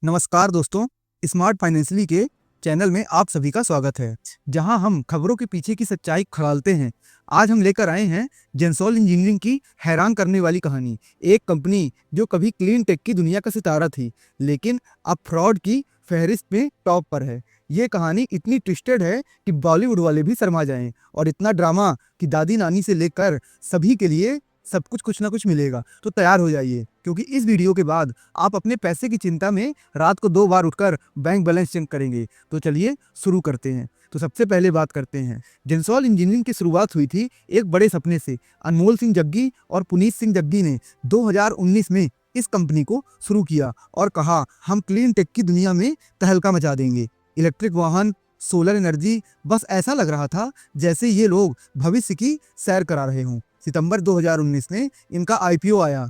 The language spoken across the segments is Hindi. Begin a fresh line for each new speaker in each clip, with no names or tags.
नमस्कार दोस्तों, स्मार्ट फाइनेंशियली के चैनल में आप सभी का स्वागत है, जहां हम खबरों के पीछे की सच्चाई खंगालते हैं। आज हम लेकर आए हैं जेंसोल इंजीनियरिंग की हैरान करने वाली कहानी। एक कंपनी जो कभी क्लीन टेक की दुनिया का सितारा थी, लेकिन अब फ्रॉड की फहरिस्त में टॉप पर है। ये कहानी इतनी ट्विस्टेड है कि बॉलीवुड वाले भी शर्मा जाएं, और इतना ड्रामा कि दादी नानी से लेकर सभी के लिए सब कुछ ना कुछ मिलेगा। तो तैयार हो जाइए, क्योंकि इस वीडियो के बाद आप अपने पैसे की चिंता में रात को 2 बार उठकर बैंक बैलेंस चेक करेंगे। तो चलिए शुरू करते हैं। तो सबसे पहले बात करते हैं, जेंसोल इंजीनियरिंग की शुरुआत हुई थी एक बड़े सपने से। अनमोल सिंह जग्गी और पुनीत सिंह जग्गी ने 2019 में इस कंपनी को शुरू किया और कहा, हम क्लीन टेक की दुनिया में तहलका मचा देंगे। इलेक्ट्रिक वाहन, सोलर एनर्जी, बस ऐसा लग रहा था जैसे ये लोग भविष्य की सैर करा रहे हों। सितंबर 2019 में इनका आईपीओ आया।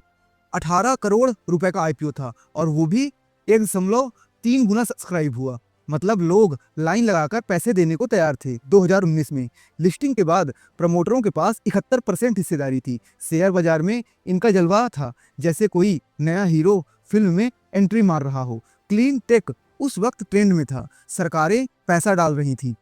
18 करोड़ रुपए का आईपीओ था, और वो भी 1.3 गुना सब्सक्राइब हुआ। मतलब लोग लाइन लगाकर पैसे देने को तैयार थे। 2019 में लिस्टिंग के बाद प्रमोटरों के पास 71% हिस्सेदारी थी। शेयर बाजार में इनका जलवा था, जैसे कोई नया हीरो फिल्म में एंट्री मार रहा हो। क्लीन टेक उस वक्त ट्रेंड में था, सरकारें पैसा डाल रही थी,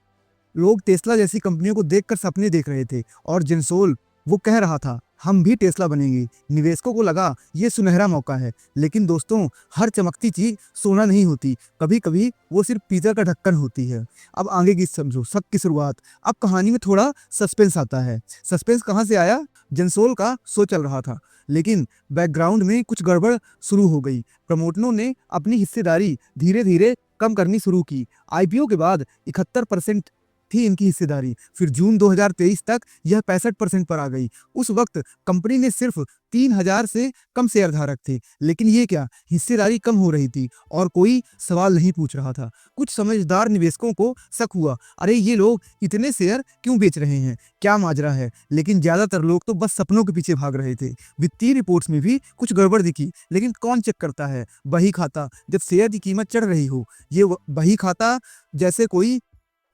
लोग टेस्ला जैसी कंपनियों को देखकर सपने देख रहे थे, और जेंसोल वो कह रहा था, हम भी टेस्ला बनेंगे। निवेशकों को लगा ये सुनहरा मौका है। लेकिन दोस्तों, हर चमकती चीज सोना नहीं होती, कभी कभी वो सिर्फ पीतल का ढक्कन होती है। अब आगे की समझो, सब की शुरुआत। अब कहानी में थोड़ा सस्पेंस आता है। सस्पेंस कहाँ से आया? जेंसोल का शो चल रहा था, लेकिन बैकग्राउंड में कुछ गड़बड़ शुरू हो गई। प्रमोटरों ने अपनी हिस्सेदारी धीरे धीरे कम करनी शुरू की। आईपीओ के बाद 71% थी इनकी हिस्सेदारी, फिर जून 2023 तक यह 65% पर आ गई। उस वक्त कंपनी ने सिर्फ 3000 से कम शेयर धारक थे, लेकिन ये क्या, हिस्सेदारी कम हो रही थी और कोई सवाल नहीं पूछ रहा था। कुछ समझदार निवेशकों को शक हुआ, अरे ये लोग इतने शेयर क्यों बेच रहे हैं, क्या माजरा है। लेकिन ज्यादातर लोग तो बस सपनों के पीछे भाग रहे थे। वित्तीय रिपोर्ट्स में भी कुछ गड़बड़ दिखी, लेकिन कौन चेक करता है बही खाता जब शेयर की कीमत चढ़ रही हो। ये बही खाता जैसे कोई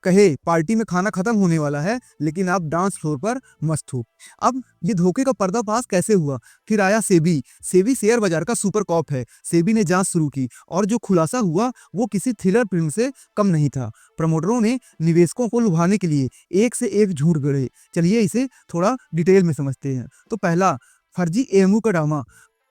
कहे पार्टी में खाना खत्म होने वाला है, लेकिन आप डांस फ्लोर पर मस्त हो। अब ये धोखे का पर्दाफाश कैसे हुआ? फिर आया सेबी। सेबी शेयर बाजार का सुपर कॉप है। सेबी ने जांच शुरू की, और जो खुलासा हुआ वो किसी थ्रिलर फिल्म से कम नहीं था। प्रमोटरों ने निवेशकों को लुभाने के लिए एक से एक झूठ गढ़े। चलिए इसे थोड़ा डिटेल में समझते हैं। तो पहला, फर्जी एएमयू का ड्रामा।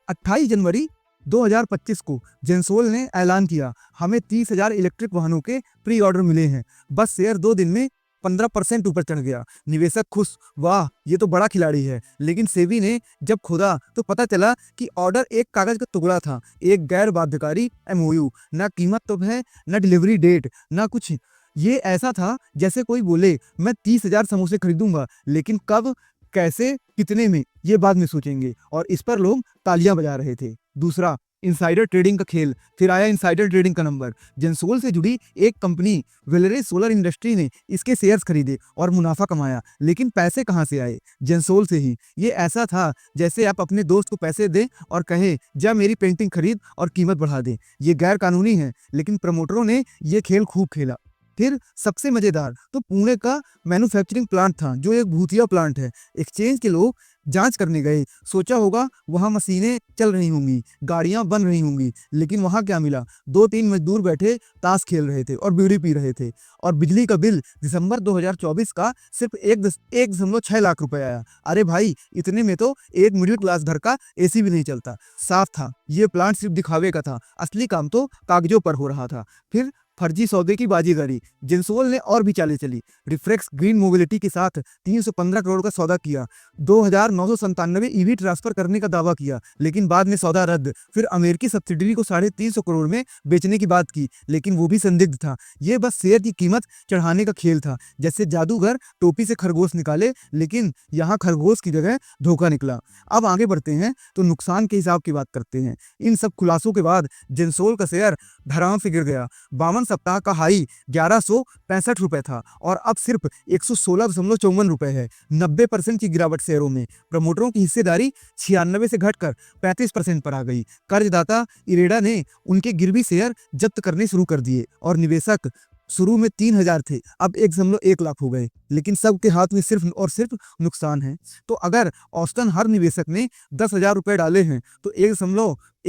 28 जनवरी 2025 को जेंसोल ने ऐलान किया, हमें 30,000 इलेक्ट्रिक वाहनों के प्री ऑर्डर मिले हैं। बस शेयर 2 दिन में 15% ऊपर चढ़ गया। निवेशक खुश, वाह ये तो बड़ा खिलाड़ी है। लेकिन सेबी ने जब खोदा तो पता चला कि ऑर्डर एक कागज का टुकड़ा था, एक गैर बाध्यकारी एमओयू। ना कीमत तो है, ना डिलीवरी डेट, ना कुछ। ये ऐसा था जैसे कोई बोले, मैं 30,000 समोसे खरीदूंगा, लेकिन कब, कैसे, कितने में, ये बाद में सोचेंगे। और इस पर लोग तालियां बजा रहे थे। दूसरा, इनसाइडर ट्रेडिंग का खेल। फिर आया इनसाइडर ट्रेडिंग का नंबर। जेंसोल से जुड़ी एक कंपनी वेलरेज सोलर इंडस्ट्री ने इसके शेयर्स खरीदे और मुनाफा कमाया। लेकिन पैसे कहां से आए? जेंसोल से ही। ये ऐसा था जैसे आप अपने दोस्त को पैसे दें और कहें, जा मेरी पेंटिंग खरीद और कीमत बढ़ा दे। ये गैर कानूनी है, लेकिन प्रमोटरों ने ये खेल खूब खेला। फिर सबसे मजेदार तो पुणे का मैन्युफैक्चरिंग प्लांट था, जो एक भूतिया प्लांट है। एक्सचेंज के लोग जांच करने गए, सोचा होगा वहां मशीनें चल रही होंगी, गाड़ियां बन रही होंगी, लेकिन वहां क्या मिला? 2-3 मजदूर बैठे ताश खेल रहे थे और बीड़ी पी रहे थे। और बिजली का बिल दिसंबर 2024 का सिर्फ 1.6 लाख रुपए आया। अरे भाई, इतने में तो एक मिडिल क्लास घर का एसी भी नहीं चलता। साफ था ये प्लांट सिर्फ दिखावे का था, असली काम तो कागजों पर हो रहा था। फिर फर्जी सौदे की बाजीगरी। जेंसोल ने और भी चालें चली। रिफ्लेक्स ग्रीन मोबिलिटी के साथ 315 करोड़ का सौदा किया। 2,997 ईवी ट्रांसफर करने का दावा किया, लेकिन बाद में सौदा रद्द। फिर अमेरिकी सब्सिडरी को 350 करोड़ में बेचने की बात की, लेकिन वो भी संदिग्ध था। ये बस शेयर की कीमत चढ़ाने का खेल था, जैसे जादूगर टोपी से खरगोश निकाले, लेकिन यहाँ खरगोश की जगह धोखा निकला। अब आगे बढ़ते हैं तो नुकसान के हिसाब की बात करते हैं। इन सब खुलासों के बाद जेंसोल का शेयर धड़ाम से गिर गया। 52 सप्ताह का हाई 1165 रुपए था, और अब सिर्फ 116.54 रुपए है। 90% की गिरावट शेयरों में। प्रमोटरों की हिस्सेदारी 96 से घटकर 35% पर आ गई। कर्जदाता इरेडा ने उनके गिरवी शेयर जब्त करने शुरू कर दिए, और निवेशक शुरू में 3000 थे, अब 1.1 लाख हो गए। लेकिन सबके हाथ में सिर्फ और सिर्फ नुकसान है। तो अगर औसतन हर निवेशक ने 10,000 रुपए डाले हैं, तो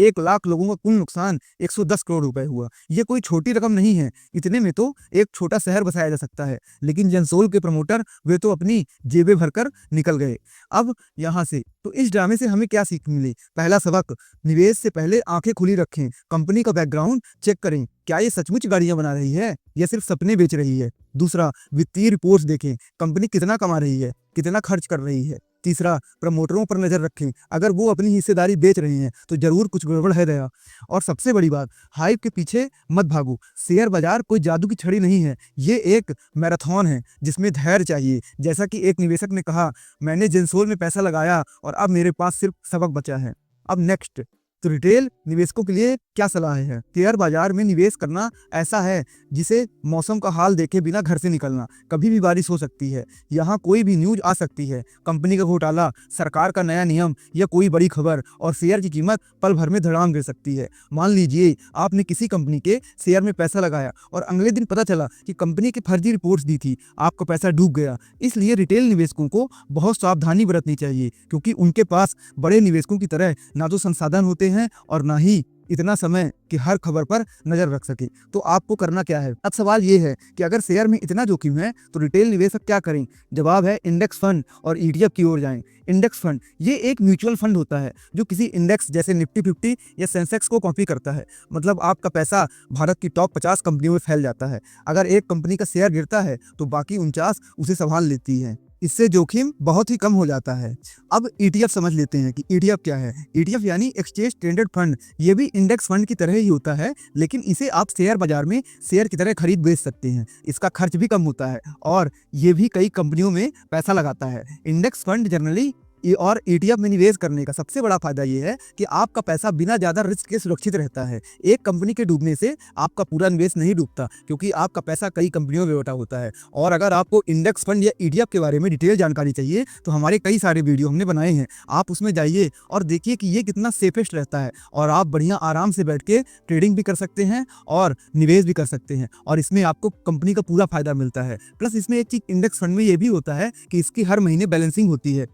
1 लाख लोगों का कुल नुकसान 110 करोड़ रुपए हुआ। ये कोई छोटी रकम नहीं है। इतने में तो एक छोटा शहर बसाया जा सकता है। लेकिन जेंसोल के प्रमोटर वे तो अपनी जेबें भरकर निकल गए। अब यहाँ से तो इस ड्रामे से हमें क्या सीख मिली? पहला सबक, निवेश से पहले आंखें खुली रखें, कंपनी का बैकग्राउंड चेक करें, क्या ये सचमुच गाड़ियां बना रही है या सिर्फ सपने बेच रही है। दूसरा, वित्तीय रिपोर्ट्स देखें, कंपनी कितना कमा रही है, कितना खर्च कर रही है। तीसरा, प्रमोटरों पर नजर रखें, अगर वो अपनी हिस्सेदारी बेच रहे हैं तो जरूर कुछ गड़बड़ है दया। और सबसे बड़ी बात, हाइप के पीछे मत भागो। शेयर बाजार कोई जादू की छड़ी नहीं है, ये एक मैराथन है जिसमें धैर्य चाहिए। जैसा कि एक निवेशक ने कहा, मैंने जेंसोल में पैसा लगाया और अब मेरे पास सिर्फ सबक बचा है। अब नेक्स्ट, तो रिटेल निवेशकों के लिए क्या सलाह है? शेयर बाजार में निवेश करना ऐसा है जिसे मौसम का हाल देखे बिना घर से निकलना। कभी भी बारिश हो सकती है, यहाँ कोई भी न्यूज आ सकती है, कंपनी का घोटाला, सरकार का नया नियम या कोई बड़ी खबर, और शेयर की कीमत पल भर में धड़ाम गिर सकती है। मान लीजिए आपने किसी कंपनी के शेयर में पैसा लगाया और अगले दिन पता चला कि कंपनी की फर्जी रिपोर्ट्स दी थी, आपका पैसा डूब गया। इसलिए रिटेल निवेशकों को बहुत सावधानी बरतनी चाहिए, क्योंकि उनके पास बड़े निवेशकों की तरह ना तो संसाधन होते हैं और ना ही इतना समय कि हर खबर पर नजर रख सके। तो आपको करना क्या है? अब सवाल ये है कि अगर शेयर में इतना जोखिम है तो रिटेल निवेशक क्या करें? जवाब है, इंडेक्स फंड और ईटीएफ की ओर जाएं। इंडेक्स फंड ये एक म्यूचुअल फंड होता है जो किसी इंडेक्स जैसे निफ्टी 50 या सेंसेक्स को कॉपी करता है। मतलब आपका पैसा भारत की टॉप 50 कंपनियों में फैल जाता है। अगर एक कंपनी का शेयर गिरता है तो बाकी 49 उसे संभाल लेती है। इससे जोखिम बहुत ही कम हो जाता है। अब ईटीएफ समझ लेते हैं कि ईटीएफ क्या है। ईटीएफ यानी एक्सचेंज ट्रेडेड फंड। ये भी इंडेक्स फंड की तरह ही होता है, लेकिन इसे आप शेयर बाजार में शेयर की तरह खरीद बेच सकते हैं। इसका खर्च भी कम होता है और ये भी कई कंपनियों में पैसा लगाता है। इंडेक्स फंड जनरली और ईटीएफ में निवेश करने का सबसे बड़ा फायदा ये है कि आपका पैसा बिना ज्यादा रिस्क के सुरक्षित रहता है। एक कंपनी के डूबने से आपका पूरा निवेश नहीं डूबता, क्योंकि आपका पैसा कई कंपनियों में बटा होता है। और अगर आपको इंडेक्स फंड या ईटीएफ के बारे में डिटेल जानकारी चाहिए तो हमारे कई सारे वीडियो हमने बनाए हैं, आप उसमें जाइए और देखिए कि ये कितना सेफेस्ट रहता है। और आप बढ़िया आराम से बैठ के ट्रेडिंग भी कर सकते हैं और निवेश भी कर सकते हैं, और इसमें आपको कंपनी का पूरा फायदा मिलता है। प्लस इसमें एक चीज इंडेक्स फंड में ये भी होता है कि इसकी हर महीने बैलेंसिंग होती है।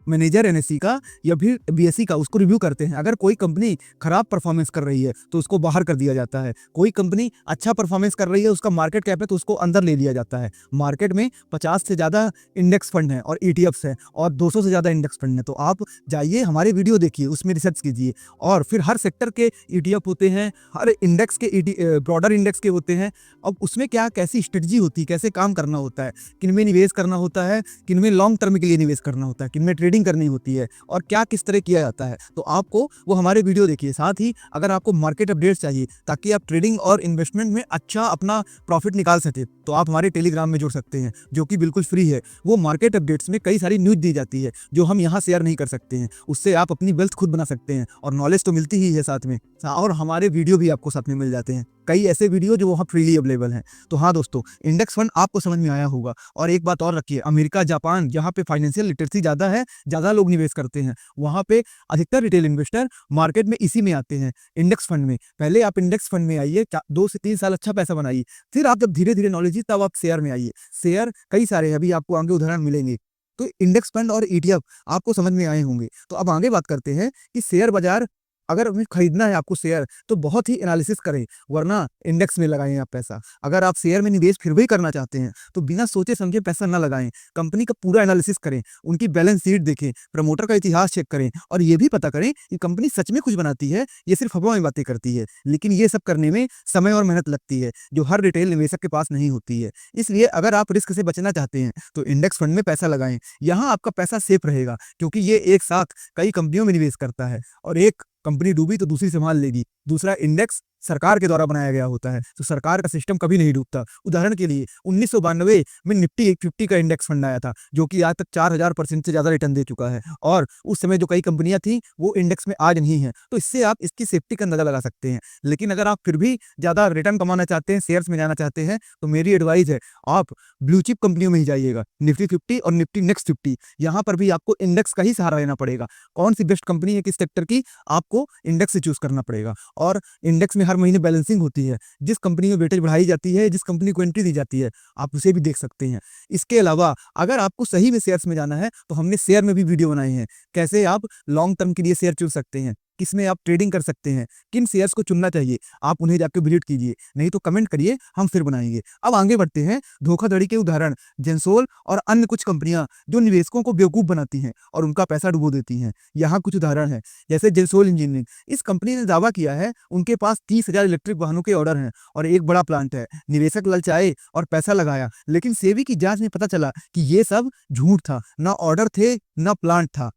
मैनेजर एनएससी का या फिर बीएससी का उसको रिव्यू करते हैं। अगर कोई कंपनी खराब परफॉर्मेंस कर रही है तो उसको बाहर कर दिया जाता है। कोई कंपनी अच्छा परफॉर्मेंस कर रही है, उसका मार्केट कैप है, तो उसको अंदर ले लिया जाता है। मार्केट में 50 से ज़्यादा इंडेक्स फंड हैं और ईटीएफ्स हैं और 200 से ज़्यादा इंडेक्स फंड हैं। तो आप जाइए, हमारे वीडियो देखिए, उसमें रिसर्च कीजिए। और फिर हर सेक्टर के ईटीएफ होते हैं, हर इंडेक्स के ब्रॉडर इंडेक्स के होते हैं। अब उसमें क्या कैसी स्ट्रेटजी होती है, कैसे काम करना होता है, किन में निवेश करना होता है, किन में लॉन्ग टर्म के लिए निवेश करना होता है, किन में ट्रेडिंग करनी होती है और क्या किस तरह किया जाता है, तो आपको वो हमारे वीडियो देखिए। साथ ही अगर आपको मार्केट अपडेट्स चाहिए ताकि आप ट्रेडिंग और इन्वेस्टमेंट में अच्छा अपना प्रॉफिट निकाल सके, तो आप हमारे टेलीग्राम में जुड़ सकते हैं, जो कि बिल्कुल फ्री है। वो मार्केट अपडेट्स में कई सारी न्यूज दी जाती है जो हम यहाँ शेयर नहीं कर सकते हैं। उससे आप अपनी वेल्थ खुद बना सकते हैं और नॉलेज तो मिलती ही है साथ में, और हमारे वीडियो भी आपको साथ में मिल जाते हैं, कई ऐसे वीडियो जो वहाँ फ्रीली अवेलेबल हैं। तो हाँ दोस्तों, इंडेक्स फंड आपको समझ में आया होगा। और एक बात और रखिए, अमेरिका, जापान, जहाँ पे फाइनेंशियल लिटरेसी ज़्यादा है, ज़्यादा लोग निवेश करते हैं, वहाँ पे अधिकतर रिटेल इन्वेस्टर मार्केट में इसी में आते हैं, इंडेक्स फंड में। पहले आप इंडेक्स फंड में आइए, 2 से 3 साल अच्छा पैसा बनाइए, फिर आप जब धीरे धीरे नॉलेज, तब आप शेयर में आइए। शेयर कई सारे अभी आपको आगे उदाहरण मिलेंगे। तो इंडेक्स फंड और ईटीएफ आपको समझ में आए होंगे। तो अब आगे बात करते हैं कि शेयर बाजार अगर खरीदना है आपको शेयर, तो बहुत ही एनालिसिस करें, वरना इंडेक्स में लगाएं आप पैसा। अगर आप शेयर में निवेश फिर भी करना चाहते हैं तो बिना सोचे समझे पैसा ना लगाएं। कंपनी का पूरा एनालिसिस करें, उनकी बैलेंस शीट देखें, प्रमोटर का इतिहास चेक करें और ये भी पता करें कि कंपनी सच में कुछ बनाती है, ये सिर्फ हवा में बातें करती है। लेकिन ये सब करने में समय और मेहनत लगती है, जो हर रिटेल निवेशक के पास नहीं होती है। इसलिए अगर आप रिस्क से बचना चाहते हैं तो इंडेक्स फंड में पैसा लगाएं। यहाँ आपका पैसा सेफ रहेगा, क्योंकि ये एक साथ कई कंपनियों में निवेश करता है और एक कंपनी डूबी तो दूसरी संभाल लेगी। दूसरा, इंडेक्स सरकार के द्वारा बनाया गया होता है, तो सरकार का सिस्टम कभी नहीं डूबता। उदाहरण के लिए 1992 में निफ्टी 150 का इंडेक्स फंड आया था, जो कि आज तक 4000% से ज्यादा रिटर्न दे चुका है। और उस समय जो कई कंपनियां थी वो इंडेक्स में आज नहीं है, तो इससे आप इसकी सेफ्टी का अंदाजा लगा सकते हैं। लेकिन अगर आप फिर भी ज्यादा रिटर्न कमाना चाहते हैं, शेयर्स में जाना चाहते हैं, तो मेरी एडवाइस है आप ब्लू चिप कंपनियों में ही जाइएगा, निफ्टी 50 और निफ्टी नेक्स्ट 50। यहाँ पर भी आपको इंडेक्स का ही सहारा लेना पड़ेगा। कौन सी बेस्ट कंपनी है किस सेक्टर की, आपको इंडेक्स से चूज करना पड़ेगा। और इंडेक्स में हर महीने बैलेंसिंग होती है, जिस कंपनी में वेटेज बढ़ाई जाती है, जिस कंपनी को एंट्री दी जाती है, आप उसे भी देख सकते हैं। इसके अलावा अगर आपको सही में शेयर्स में जाना है तो हमने शेयर में भी वीडियो बनाए हैं, कैसे आप लॉन्ग टर्म के लिए शेयर चुन सकते हैं। किसमें आप ट्रेडिंग कर सकते हैं, किन शेयर्स को चुनना चाहिए, आप उन्हें जाके विजिट कीजिए, नहीं तो कमेंट करिए, हम फिर बनाएंगे। अब आगे बढ़ते हैं। धोखाधड़ी के उदाहरण, जेंसोल और अन्य कुछ कंपनियां जो निवेशकों को बेवकूफ बनाती हैं और उनका पैसा डुबो देती हैं। यहाँ कुछ उदाहरण है, जैसे जेंसोल इंजीनियरिंग। इस कंपनी ने दावा किया है उनके पास 30,000 इलेक्ट्रिक वाहनों के ऑर्डर हैं और एक बड़ा प्लांट है। निवेशक ललचाए और पैसा लगाया, लेकिन सेबी की जांच में पता चला कि ये सब झूठ था, ना ऑर्डर थे ना प्लांट था।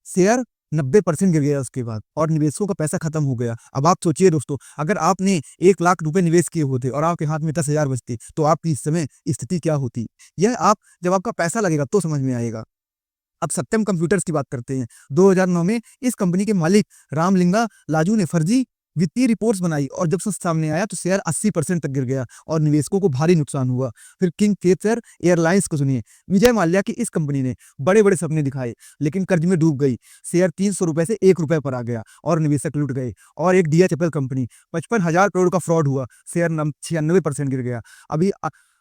शेयर 90% गिर गया उसके बाद और निवेशकों का पैसा खत्म हो गया। अब आप सोचिए दोस्तों, अगर आपने 1 लाख रुपए निवेश किए होते और आपके हाथ में 10,000 बचते तो आपकी इस समय स्थिति क्या होती? यह आप जब आपका पैसा लगेगा तो समझ में आएगा। अब सत्यम कंप्यूटर्स की बात करते हैं। 2009 में इस कंपनी के मालिक रामलिंगा लाजू ने फर्जी वित्तीय रिपोर्ट्स बनाई और जब सच सामने आया तो शेयर 80% तक गिर गया और निवेशकों को भारी नुकसान हुआ। फिर किंग फिशर एयरलाइंस को सुनिए। विजय माल्या की इस कंपनी ने बड़े बड़े सपने दिखाए लेकिन कर्ज में डूब गई। शेयर 300 रुपए से 1 रुपए पर आ गया और निवेशक लुट गए। और एक डीएचएफएल कंपनी, 55,000 करोड़ का फ्रॉड हुआ, शेयर 96% गिर गया। अभी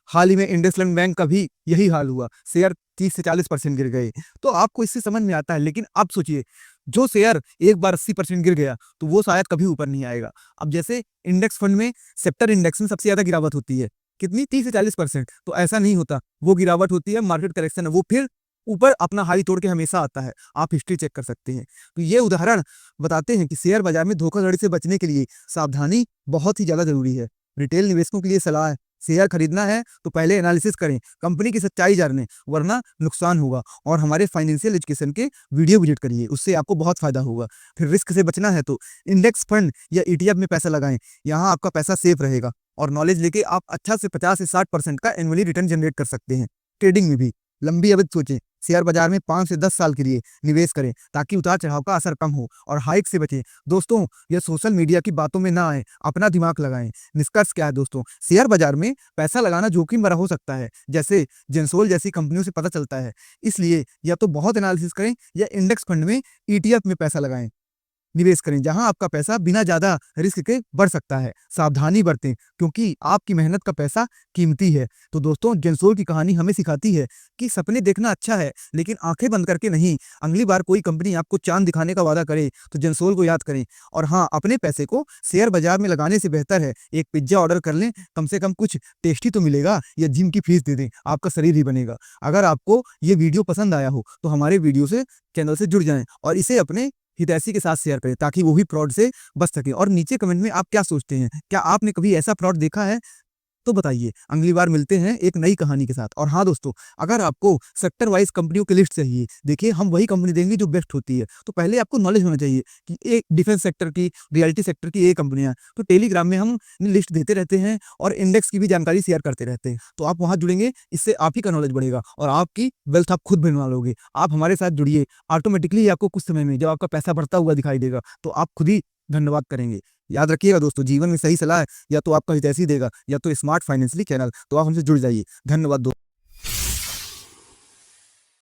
हाल ही में इंडसलैंड बैंक का भी यही हाल हुआ, शेयर 30 से 40% गिर गए। तो आपको इससे समझ में आता है, लेकिन अब सोचिए, जो शेयर एक बार 80% गिर गया तो वो शायद कभी ऊपर नहीं आएगा। अब जैसे इंडेक्स फंड में सेक्टर इंडेक्स में सबसे ज्यादा गिरावट होती है, कितनी? 30 से 40%। तो ऐसा नहीं होता, वो गिरावट होती है मार्केट करेक्शन है, वो फिर ऊपर अपना हाई तोड़ के हमेशा आता है। आप हिस्ट्री चेक कर सकते हैं। तो ये उदाहरण बताते हैं कि शेयर बाजार में धोखाधड़ी से बचने के लिए सावधानी बहुत ही ज्यादा जरूरी है। रिटेल निवेशकों के लिए सलाह है, शेयर खरीदना है तो पहले एनालिसिस करें, कंपनी की सच्चाई जानें, वरना नुकसान होगा। और हमारे फाइनेंशियल एजुकेशन के वीडियो विजिट करिए, उससे आपको बहुत फायदा होगा। फिर रिस्क से बचना है तो इंडेक्स फंड या ईटीएफ में पैसा लगाएं, यहाँ आपका पैसा सेफ रहेगा और नॉलेज लेके आप अच्छा से 50 से 60% का एनुअली रिटर्न जनरेट कर सकते हैं। ट्रेडिंग में भी लंबी अवधि सोचें, शेयर बाजार में 5 से 10 साल के लिए निवेश करें ताकि उतार चढ़ाव का असर कम हो और हाइक से बचें। दोस्तों, यह सोशल मीडिया की बातों में ना आए, अपना दिमाग लगाएं। निष्कर्ष क्या है दोस्तों? शेयर बाजार में पैसा लगाना जोखिम भरा हो सकता है, जैसे जेंसोल जैसी कंपनियों से पता चलता है। इसलिए या तो बहुत एनालिसिस करें या इंडेक्स फंड में, ईटीएफ में पैसा लगाएं, निवेश करें, जहां आपका पैसा बिना ज्यादा रिस्क के बढ़ सकता है। सावधानी बरतें क्योंकि आपकी मेहनत का पैसा कीमती है। तो दोस्तों, जेंसोल की कहानी हमें सिखाती है कि सपने देखना अच्छा है लेकिन आंखें बंद करके नहीं। अगली बार कोई कंपनी आपको चांद दिखाने का वादा करे तो जेंसोल को याद करें। और हाँ, अपने पैसे को शेयर बाजार में लगाने से बेहतर है एक पिज्जा ऑर्डर कर लें, कम से कम कुछ टेस्टी तो मिलेगा, या जिम की फीस दे दें, आपका शरीर ही बनेगा। अगर आपको ये वीडियो पसंद आया हो तो हमारे वीडियो से चैनल से जुड़ जाएं और इसे अपने हितैषी के साथ शेयर करें ताकि वो भी फ्रॉड से बच सके। और नीचे कमेंट में आप क्या सोचते हैं, क्या आपने कभी ऐसा फ्रॉड देखा है? तो बताइए। अगली बार मिलते हैं एक नई कहानी के साथ। और हाँ दोस्तों, अगर आपको सेक्टर वाइज कंपनियों की लिस्ट चाहिए, देखिए हम वही कंपनी देंगे जो बेस्ट होती है। तो पहले आपको नॉलेज होना चाहिए कि एक डिफेंस सेक्टर की, रियलिटी सेक्टर की ये कंपनियां, तो टेलीग्राम में हम लिस्ट देते रहते हैं और इंडेक्स की भी जानकारी शेयर करते रहते हैं। तो आप वहां जुड़ेंगे, इससे आप ही का नॉलेज बढ़ेगा और आपकी वेल्थ आप खुद बनवा लोगे। आप हमारे साथ जुड़िए, ऑटोमेटिकली आपको कुछ समय में जब आपका पैसा बढ़ता हुआ दिखाई देगा तो आप खुद ही धन्यवाद करेंगे। याद रखिएगा दोस्तों, जीवन में सही सलाह या तो आपका हितैषी देगा या तो स्मार्ट फाइनेंशियली चैनल। तो आप हमसे जुड़ जाइए। धन्यवाद दोस्तों।